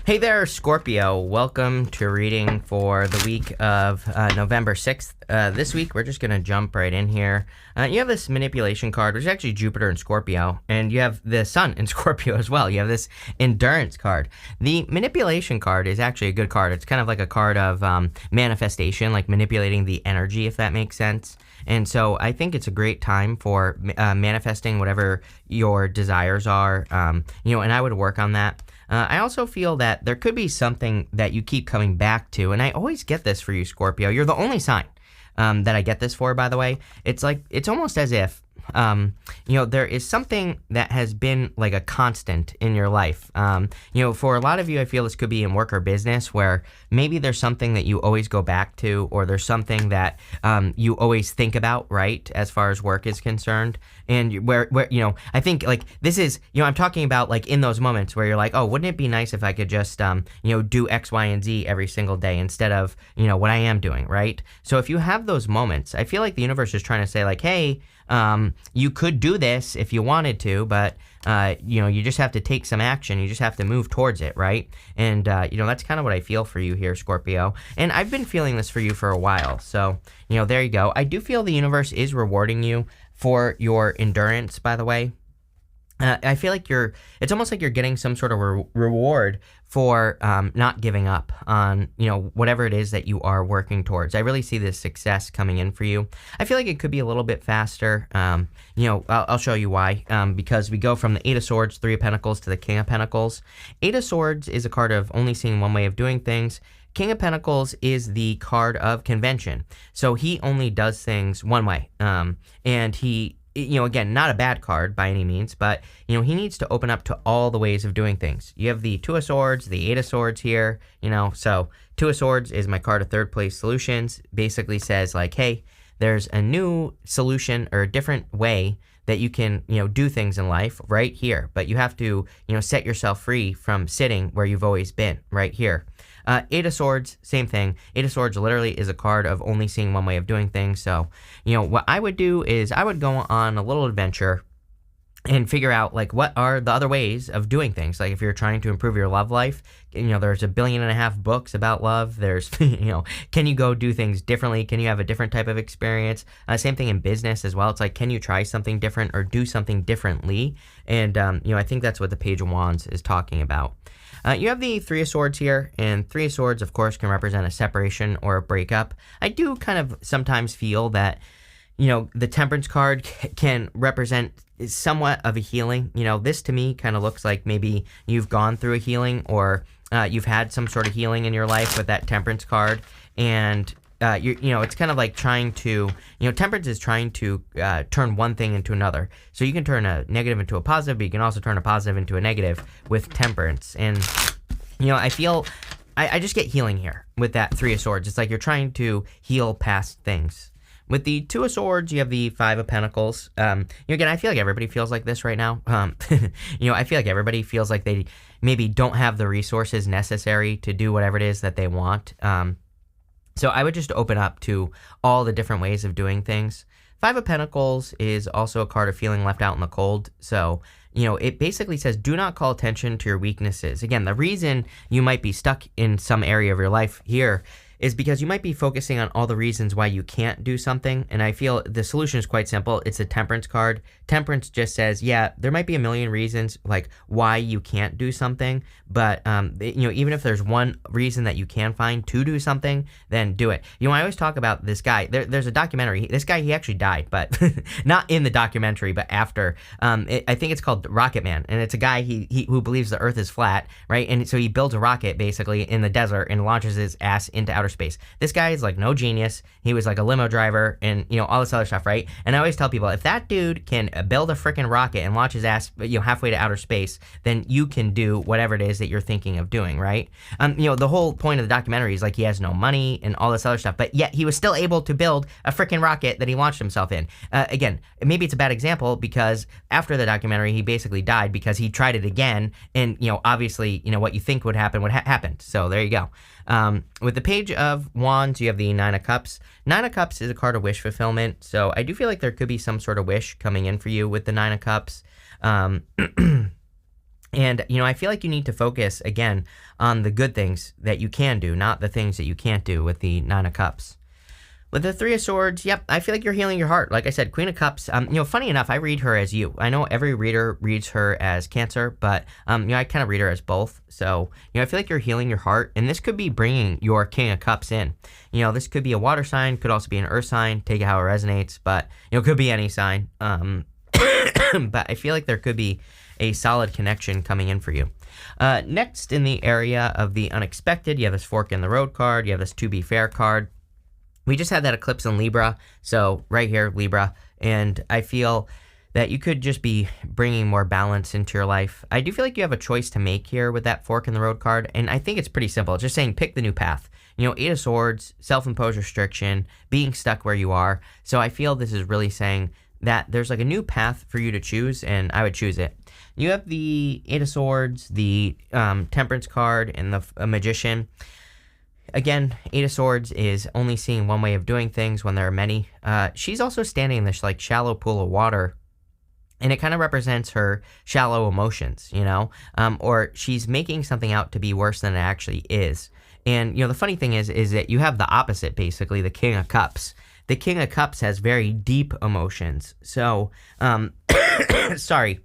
Hey there, Scorpio. Welcome to reading for the week of November 6th. This week, we're just going to jump right in here. You have this manipulation card, which is actually Jupiter in Scorpio, and you have the Sun in Scorpio as well. You have this endurance card. The manipulation card is actually a good card. It's kind of like a card of manifestation, like manipulating the energy, if that makes sense. And so I think it's a great time for manifesting whatever your desires are, and I would work on that. I also feel that there could be something that you keep coming back to, and I always get this for you, Scorpio. You're the only sign that I get this for, by the way. It's almost as if, there is something that has been like a constant in your life. For a lot of you, I feel this could be in work or business where maybe there's something that you always go back to, or there's something that you always think about, right, as far as work is concerned. And where I think like this is, I'm talking about like in those moments where you're like, oh, wouldn't it be nice if I could just, do X, Y, and Z every single day instead of, what I am doing, right? So if you have those moments, I feel like the universe is trying to say like, hey, you could do this if you wanted to, but, you just have to take some action. You just have to move towards it, right? And, that's kind of what I feel for you here, Scorpio. And I've been feeling this for you for a while. So, there you go. I do feel the universe is rewarding you for your endurance, by the way. I feel like it's almost like you're getting some sort of reward for not giving up on, whatever it is that you are working towards. I really see this success coming in for you. I feel like it could be a little bit faster. I'll show you why. Because we go from the Eight of Swords, Three of Pentacles to the King of Pentacles. Eight of Swords is a card of only seeing one way of doing things. King of Pentacles is the card of convention. So he only does things one way. And he, again, not a bad card by any means, but, he needs to open up to all the ways of doing things. You have the Two of Swords, the Eight of Swords here, so Two of Swords is my card of third place solutions. Basically says like, hey, there's a new solution or a different way that you can, do things in life right here, but you have to, set yourself free from sitting where you've always been right here. Eight of Swords, same thing. Eight of Swords literally is a card of only seeing one way of doing things. So, what I would do is I would go on a little adventure and figure out like what are the other ways of doing things. Like if you're trying to improve your love life, there's 1.5 billion books about love. There's, can you go do things differently? Can you have a different type of experience? Same thing in business as well. It's like, can you try something different or do something differently? And, I think that's what the Page of Wands is talking about. You have the Three of Swords here, and Three of Swords, of course, can represent a separation or a breakup. I do kind of sometimes feel that, the Temperance card can represent somewhat of a healing. This to me kind of looks like maybe you've gone through a healing or you've had some sort of healing in your life with that Temperance card, and it's kind of like trying to, Temperance is trying to turn one thing into another. So you can turn a negative into a positive, but you can also turn a positive into a negative with Temperance. And, I feel, I just get healing here with that Three of Swords. It's like you're trying to heal past things. With the Two of Swords, you have the Five of Pentacles. Again, I feel like everybody feels like this right now. I feel like everybody feels like they maybe don't have the resources necessary to do whatever it is that they want. So I would just open up to all the different ways of doing things. Five of Pentacles is also a card of feeling left out in the cold. So, it basically says, do not call attention to your weaknesses. Again, the reason you might be stuck in some area of your life here is because you might be focusing on all the reasons why you can't do something. And I feel the solution is quite simple. It's a Temperance card. Temperance just says, yeah, there might be a million reasons like why you can't do something, but even if there's one reason that you can find to do something, then do it. I always talk about this guy. There's a documentary. This guy, he actually died, but not in the documentary, but after. I think it's called Rocket Man, and it's a guy who believes the Earth is flat, right? And so he builds a rocket basically in the desert and launches his ass into outer space. This guy is like no genius. He was like a limo driver and all this other stuff, right? And I always tell people, if that dude can build a freaking rocket and launch his ass halfway to outer space, then you can do whatever it is that you're thinking of doing, right? The whole point of the documentary is like he has no money and all this other stuff, but yet he was still able to build a freaking rocket that he launched himself in. Again, maybe it's a bad example because after the documentary he basically died because he tried it again, and obviously what you think would happen happened. So there you go. With the Page of Wands, you have the Nine of Cups. Nine of Cups is a card of wish fulfillment, so I do feel like there could be some sort of wish coming in for you with the Nine of Cups. And, I feel like you need to focus, again, on the good things that you can do, not the things that you can't do with the Nine of Cups. With the Three of Swords, yep, I feel like you're healing your heart. Like I said, Queen of Cups, funny enough, I read her as you. I know every reader reads her as Cancer, but, I kind of read her as both. So, I feel like you're healing your heart, and this could be bringing your King of Cups in. This could be a water sign, could also be an earth sign, take it how it resonates, but, could be any sign. But I feel like there could be a solid connection coming in for you. Next, in the area of the unexpected, you have this Fork in the Road card, you have this To Be Fair card. We just had that eclipse in Libra, so right here, Libra, and I feel that you could just be bringing more balance into your life. I do feel like you have a choice to make here with that Fork in the Road card, and I think it's pretty simple. It's just saying pick the new path. Eight of Swords, self-imposed restriction, being stuck where you are. So I feel this is really saying that there's like a new path for you to choose, and I would choose it. You have the Eight of Swords, the Temperance card, and the Magician. Again, Eight of Swords is only seeing one way of doing things when there are many. She's also standing in this like shallow pool of water, and it kind of represents her shallow emotions, or she's making something out to be worse than it actually is. And, the funny thing is that you have the opposite, basically, the King of Cups. The King of Cups has very deep emotions. So, sorry.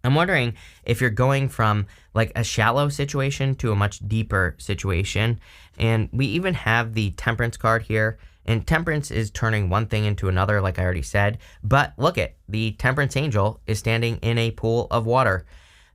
I'm wondering if you're going from like a shallow situation to a much deeper situation. And we even have the Temperance card here. And Temperance is turning one thing into another, like I already said. But look at the Temperance angel is standing in a pool of water.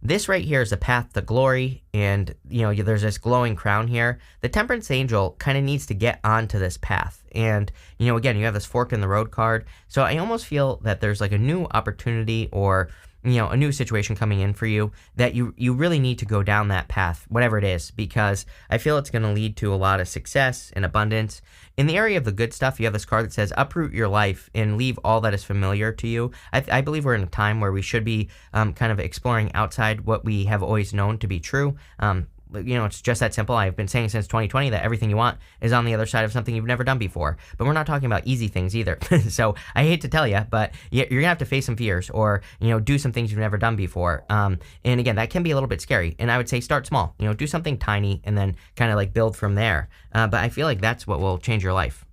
This right here is a path to glory, and there's this glowing crown here. The Temperance angel kind of needs to get onto this path, and again, you have this Fork in the Road card. So I almost feel that there's like a new opportunity or a new situation coming in for you that you really need to go down that path, whatever it is, because I feel it's going to lead to a lot of success and abundance. In the area of the good stuff, you have this card that says uproot your life and leave all that is familiar to you. I believe we're in a time where we should be kind of exploring outside what we have always known to be true. It's just that simple. I've been saying since 2020 that everything you want is on the other side of something you've never done before. But we're not talking about easy things either. So I hate to tell you, but you're going to have to face some fears or, do some things you've never done before. And again, that can be a little bit scary. And I would say start small, do something tiny and then kind of like build from there. But I feel like that's what will change your life.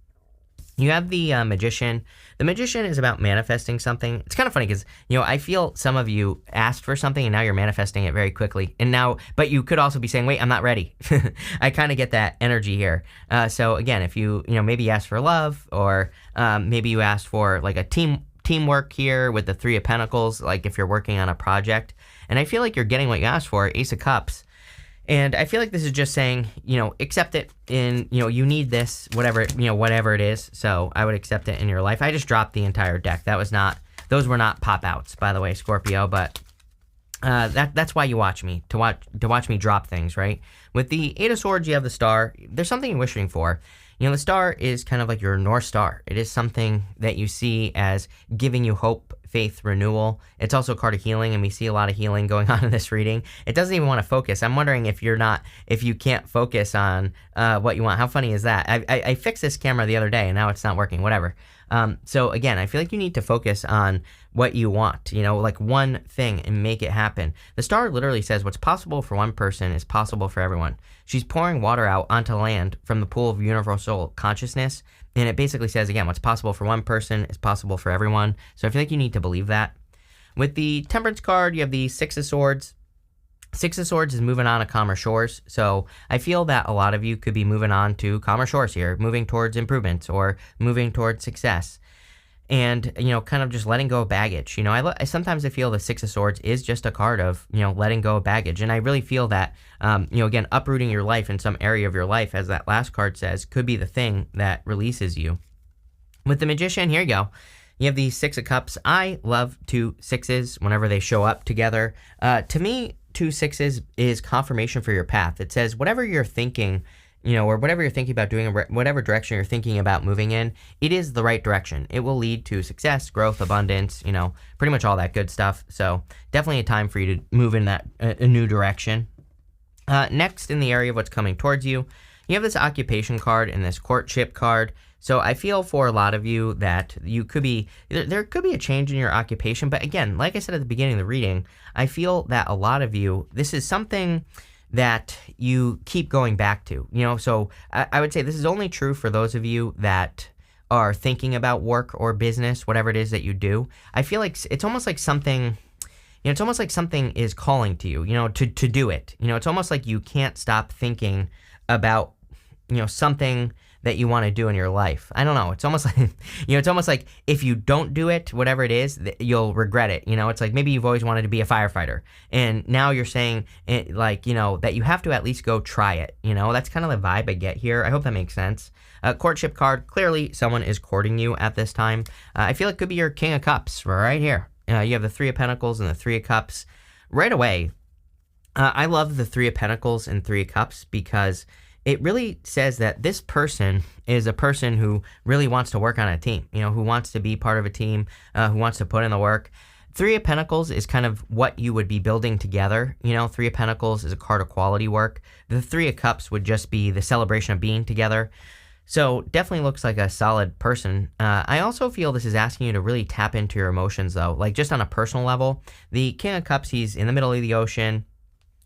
You have the Magician. The Magician is about manifesting something. It's kind of funny because, I feel some of you asked for something and now you're manifesting it very quickly. But you could also be saying, wait, I'm not ready. I kind of get that energy here. So again, if you, maybe asked for love or maybe you asked for like a teamwork here with the Three of Pentacles, like if you're working on a project. And I feel like you're getting what you asked for, Ace of Cups. And I feel like this is just saying, accept it in, you need this, whatever it is. So I would accept it in your life. I just dropped the entire deck. Those were not pop outs, by the way, Scorpio, but that's why you watch me, to watch me drop things, right? With the Eight of Swords, you have the Star. There's something you're wishing for. The Star is kind of like your North Star. It is something that you see as giving you hope, faith, renewal. It's also a card of healing, and we see a lot of healing going on in this reading. It doesn't even want to focus. I'm wondering if you can't focus on what you want. How funny is that? I fixed this camera the other day, and now it's not working. Whatever. So again, I feel like you need to focus on what you want, like one thing and make it happen. The Star literally says what's possible for one person is possible for everyone. She's pouring water out onto land from the pool of universal consciousness. And it basically says, again, what's possible for one person is possible for everyone. So I feel like you need to believe that. With the Temperance card, you have the Six of Swords. Six of Swords is moving on to calmer shores. So I feel that a lot of you could be moving on to calmer shores here, moving towards improvements or moving towards success. And, kind of just letting go of baggage. I sometimes feel the Six of Swords is just a card of, letting go of baggage. And I really feel that, again, uprooting your life in some area of your life, as that last card says, could be the thing that releases you. With the Magician, here you go. You have the Six of Cups. I love two sixes whenever they show up together. To me, two sixes is confirmation for your path. It says whatever you're thinking, or whatever you're thinking about doing, or whatever direction you're thinking about moving in, it is the right direction. It will lead to success, growth, abundance, pretty much all that good stuff. So definitely a time for you to move in that a new direction. Next, in the area of what's coming towards you, you have this occupation card and this courtship card. So I feel for a lot of you that you could be, there could be a change in your occupation. But again, like I said at the beginning of the reading, I feel that a lot of you, this is something that you keep going back to, so I would say this is only true for those of you that are thinking about work or business, whatever it is that you do. I feel like it's almost like something, it's almost like something is calling to you, to do it. It's almost like you can't stop thinking about, something that you want to do in your life. I don't know. It's almost like, it's almost like if you don't do it, whatever it is, you'll regret it. It's like maybe you've always wanted to be a firefighter, and now you're saying that you have to at least go try it. That's kind of the vibe I get here. I hope that makes sense. Courtship card. Clearly someone is courting you at this time. I feel it could be your King of Cups right here. You have the Three of Pentacles and the Three of Cups right away. I love the Three of Pentacles and Three of Cups because it really says that this person is a person who really wants to work on a team, who wants to be part of a team, who wants to put in the work. Three of Pentacles is kind of what you would be building together. Three of Pentacles is a card of quality work. The Three of Cups would just be the celebration of being together. So definitely looks like a solid person. I also feel this is asking you to really tap into your emotions, though, like just on a personal level. The King of Cups, he's in the middle of the ocean.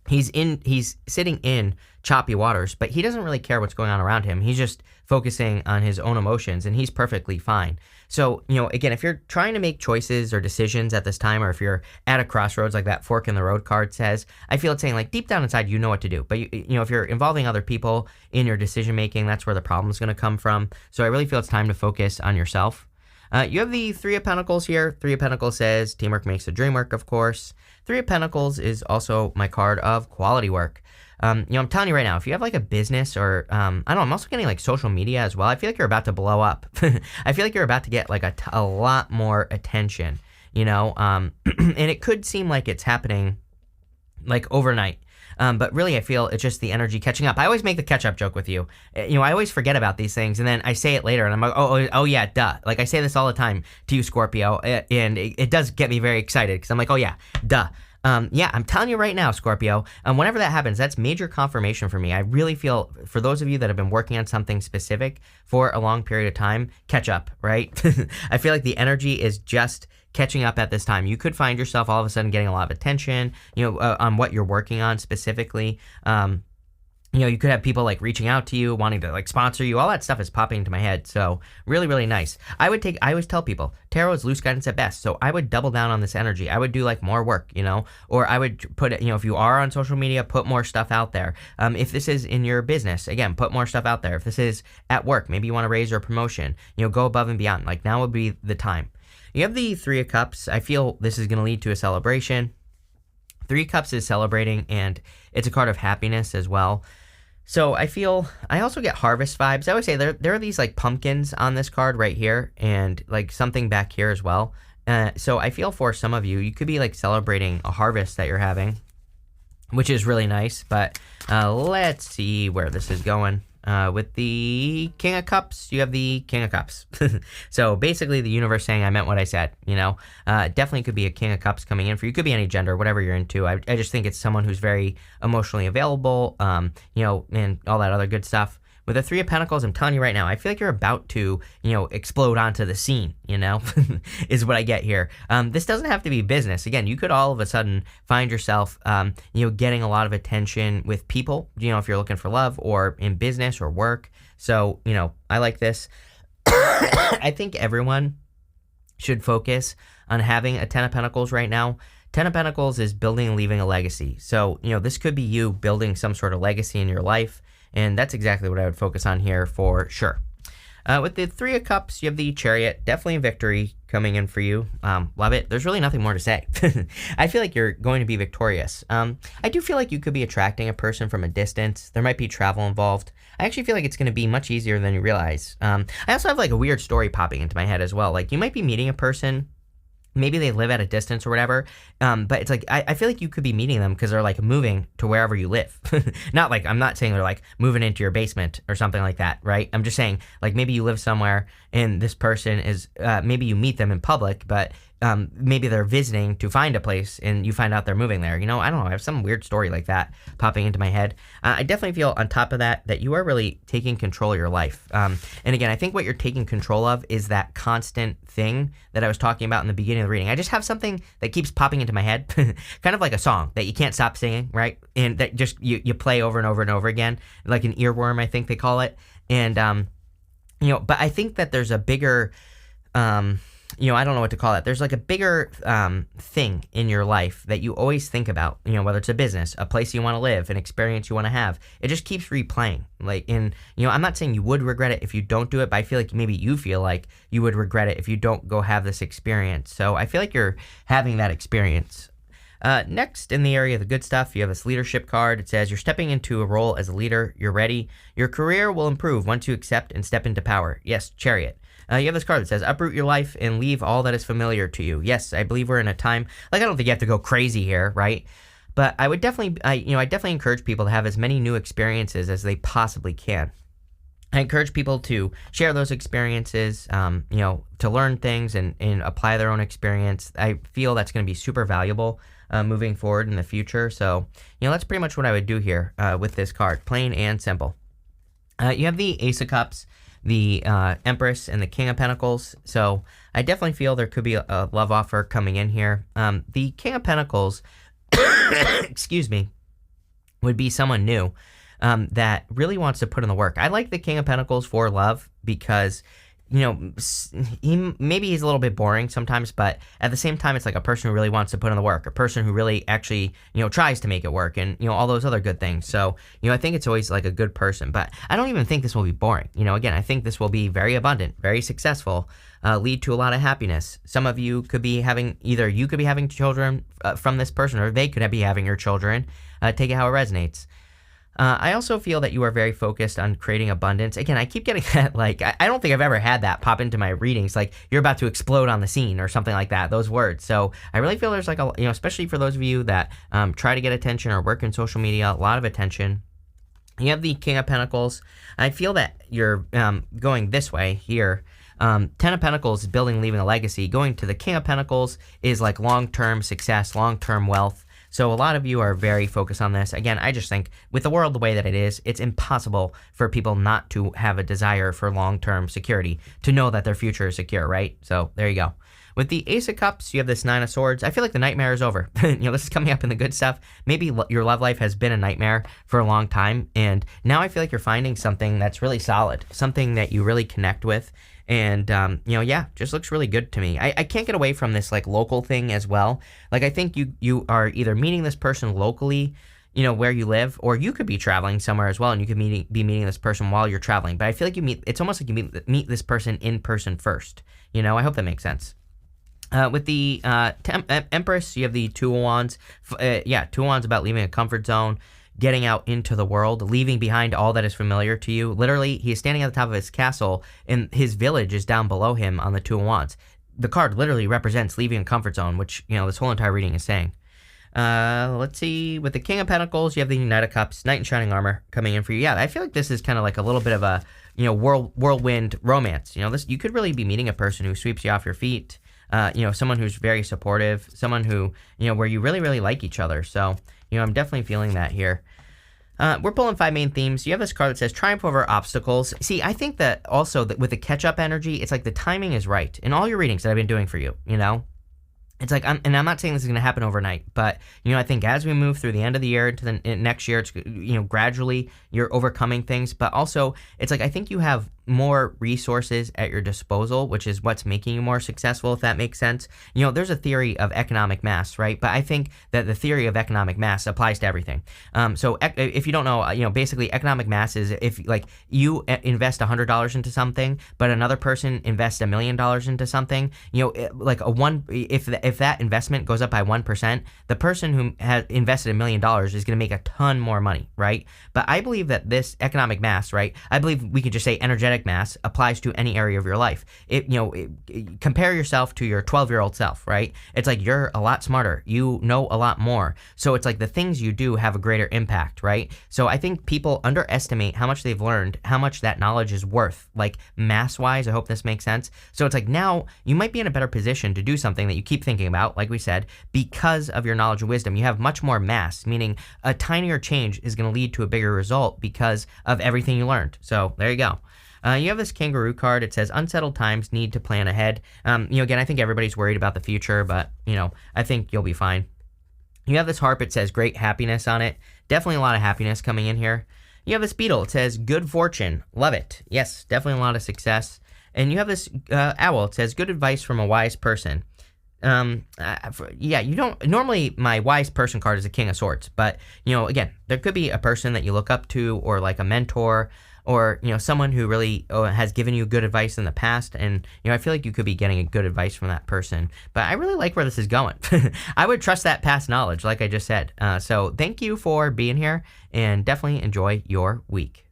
He's sitting in choppy waters, but he doesn't really care what's going on around him. He's just focusing on his own emotions, and he's perfectly fine. So, again, if you're trying to make choices or decisions at this time, or if you're at a crossroads like that fork in the road card says, I feel it's saying like deep down inside, you know what to do. But, if you're involving other people in your decision making, that's where the problem is going to come from. So I really feel it's time to focus on yourself. You have the Three of Pentacles here. Three of Pentacles says teamwork makes the dream work, of course. Three of Pentacles is also my card of quality work. I'm telling you right now, if you have like a business or, I don't know, I'm also getting like social media as well. I feel like you're about to blow up. I feel like you're about to get like a lot more attention, and it could seem like it's happening like overnight. But really, I feel it's just the energy catching up. I always make the catch-up joke with you. I always forget about these things, and then I say it later, and I'm like, oh yeah, duh. Like, I say this all the time to you, Scorpio, and it does get me very excited, because I'm like, oh yeah, duh. Yeah, I'm telling you right now, Scorpio, whenever that happens, that's major confirmation for me. I really feel, for those of you that have been working on something specific for a long period of time, catch up, right? I feel like the energy is just catching up at this time. You could find yourself all of a sudden getting a lot of attention, on what you're working on specifically. You could have people like reaching out to you, wanting to like sponsor you. All that stuff is popping into my head. So really, really nice. I always tell people, tarot is loose guidance at best. So I would double down on this energy. I would do like more work, or I would put it, if you are on social media, put more stuff out there. If this is in your business, again, put more stuff out there. If this is at work, maybe you want to raise your promotion, go above and beyond. Like now would be the time. You have the Three of Cups. I feel this is going to lead to a celebration. Three Cups is celebrating, and it's a card of happiness as well. So I also get harvest vibes. I always say there are these like pumpkins on this card right here, and like something back here as well. So I feel for some of you, you could be like celebrating a harvest that you're having, which is really nice. But let's see where this is going. With the King of Cups, you have the King of Cups. So basically the universe saying I meant what I said, definitely could be a King of Cups coming in for you. Could be any gender, whatever you're into. I just think it's someone who's very emotionally available, and all that other good stuff. With the Three of Pentacles, I'm telling you right now, I feel like you're about to, explode onto the scene, is what I get here. This doesn't have to be business. Again, you could all of a sudden find yourself, getting a lot of attention with people, if you're looking for love or in business or work. So, I like this. I think everyone should focus on having a Ten of Pentacles right now. Ten of Pentacles is building and leaving a legacy. So, this could be you building some sort of legacy in your life. And that's exactly what I would focus on here for sure. With the Three of Cups, you have the Chariot. Definitely a victory coming in for you. Love it. There's really nothing more to say. I feel like you're going to be victorious. I do feel like you could be attracting a person from a distance. There might be travel involved. I actually feel like it's going to be much easier than you realize. I also have like a weird story popping into my head as well. Like you might be meeting a person. Maybe they live at a distance or whatever, but it's like, I feel like you could be meeting them because they're like moving to wherever you live. Not like, I'm not saying they're like moving into your basement or something like that, right? I'm just saying like maybe you live somewhere and this person is, maybe you meet them in public, but maybe they're visiting to find a place and you find out they're moving there. You know, I don't know. I have some weird story like that popping into my head. I definitely feel on top of that you are really taking control of your life. And again, I think what you're taking control of is that constant thing that I was talking about in the beginning of the reading. I just have something that keeps popping into my head, kind of like a song that you can't stop singing, right? And that just you play over and over and over again, like an earworm, I think they call it. And but I think that there's a bigger I don't know what to call it. There's like a bigger thing in your life that you always think about, whether it's a business, a place you want to live, an experience you want to have. It just keeps replaying. I'm not saying you would regret it if you don't do it, but I feel like maybe you feel like you would regret it if you don't go have this experience. So I feel like you're having that experience. Next, in the area of the good stuff, you have this leadership card. It says, you're stepping into a role as a leader. You're ready. Your career will improve once you accept and step into power. Yes, Chariot. You have this card that says, uproot your life and leave all that is familiar to you. Yes, I believe we're in a time, I don't think you have to go crazy here, right? But I would definitely, I definitely encourage people to have as many new experiences as they possibly can. I encourage people to share those experiences, to learn things and apply their own experience. I feel that's going to be super valuable moving forward in the future. So, that's pretty much what I would do here with this card, plain and simple. You have the Ace of Cups, the Empress, and the King of Pentacles. So I definitely feel there could be a love offer coming in here. The King of Pentacles, excuse me, would be someone new that really wants to put in the work. I like the King of Pentacles for love because, he's a little bit boring sometimes, but at the same time, it's like a person who really wants to put in the work, a person who really actually, tries to make it work and, all those other good things. So, I think it's always like a good person, but I don't even think this will be boring. Again, I think this will be very abundant, very successful, lead to a lot of happiness. Some of you could be having, either you could be having children from this person or they could be having your children. Take it how it resonates. I also feel that you are very focused on creating abundance. Again, I keep getting that, I don't think I've ever had that pop into my readings, like you're about to explode on the scene or something like that, those words. So I really feel there's especially for those of you that try to get attention or work in social media, a lot of attention. You have the King of Pentacles. I feel that you're going this way here. Ten of Pentacles is building, leaving a legacy. Going to the King of Pentacles is like long-term success, long-term wealth. So a lot of you are very focused on this. Again, I just think with the world the way that it is, it's impossible for people not to have a desire for long-term security, to know that their future is secure, right? So there you go. With the Ace of Cups, you have this Nine of Swords. I feel like the nightmare is over. This is coming up in the good stuff. Maybe your love life has been a nightmare for a long time, and now I feel like you're finding something that's really solid, something that you really connect with. And, just looks really good to me. I can't get away from this, local thing as well. I think you are either meeting this person locally, where you live, or you could be traveling somewhere as well, and you could be meeting this person while you're traveling. But I feel like it's almost like you meet this person in person first. I hope that makes sense. With the Empress, you have the Two of Wands. Two of Wands about leaving a comfort zone, getting out into the world, leaving behind all that is familiar to you. Literally, he is standing at the top of his castle, and his village is down below him on the Two of Wands. The card literally represents leaving a comfort zone, which, this whole entire reading is saying. Let's see. With the King of Pentacles, you have the Knight of Cups, Knight in Shining Armor coming in for you. Yeah, I feel like this is kind of like a little bit of a, whirlwind romance. You could really be meeting a person who sweeps you off your feet. Someone who's very supportive, someone who, where you really, really like each other. So, I'm definitely feeling that here. We're pulling 5 main themes. You have this card that says triumph over obstacles. See, I think that also that with the catch-up energy, it's like the timing is right in all your readings that I've been doing for you, It's like, I'm not saying this is going to happen overnight, but, I think as we move through the end of the year to the next year, it's, gradually you're overcoming things, but also it's like, I think you have more resources at your disposal, which is what's making you more successful, if that makes sense. There's a theory of economic mass, right? But I think that the theory of economic mass applies to everything. So if you don't know, basically economic mass is if you invest $100 into something, but another person invests $1 million into something, if that investment goes up by 1%, the person who has invested $1 million is going to make a ton more money, right? But I believe that this economic mass, right? I believe we could just say energetic genetic mass applies to any area of your life. Compare yourself to your 12-year-old self, right? It's like you're a lot smarter. You know a lot more. So it's like the things you do have a greater impact, right? So I think people underestimate how much they've learned, how much that knowledge is worth, like mass-wise. I hope this makes sense. So it's like now you might be in a better position to do something that you keep thinking about, like we said, because of your knowledge and wisdom. You have much more mass, meaning a tinier change is going to lead to a bigger result because of everything you learned. So there you go. You have this kangaroo card. It says unsettled times need to plan ahead. Again, I think everybody's worried about the future, but I think you'll be fine. You have this harp. It says great happiness on it. Definitely a lot of happiness coming in here. You have this beetle. It says good fortune. Love it. Yes, definitely a lot of success. And you have this owl. It says good advice from a wise person. You don't normally, my wise person card is a king of swords, but again, there could be a person that you look up to, or like a mentor, or someone who really has given you good advice in the past, and I feel like you could be getting a good advice from that person. But I really like where this is going. I would trust that past knowledge, like I just said. So thank you for being here, and definitely enjoy your week.